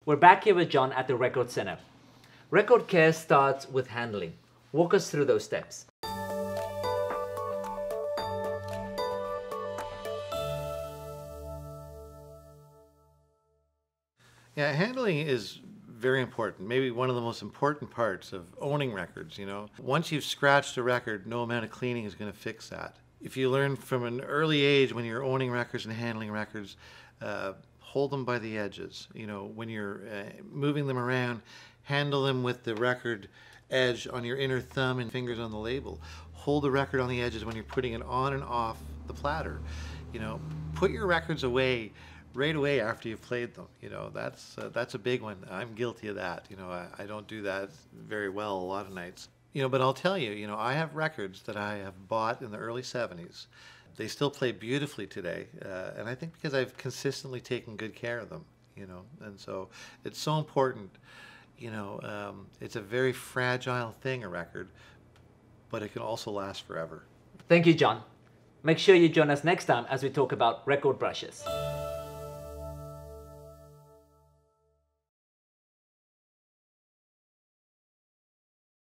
We're back here with John at the Record Center. Record care starts with handling. Walk us through those steps. Yeah, handling is very important. Maybe one of the most important parts of owning records, you know. Once you've scratched a record, no amount of cleaning is going to fix that. If you learn from an early age when you're owning records and handling records, hold them by the edges. You know, when you're moving them around, handle them with the record edge on your inner thumb and fingers on the label. Hold the record on the edges when you're putting it on and off the platter. You know, put your records away right away after you've played them. You know, that's a big one. I'm guilty of that. You know, I don't do that very well a lot of nights. You know, but I'll tell you, you know, I have records that I have bought in the early 70s. They still play beautifully today, and I think because I've consistently taken good care of them, you know, and so it's so important, you know, it's a very fragile thing, a record, but it can also last forever. Thank you, John. Make sure you join us next time as we talk about record brushes.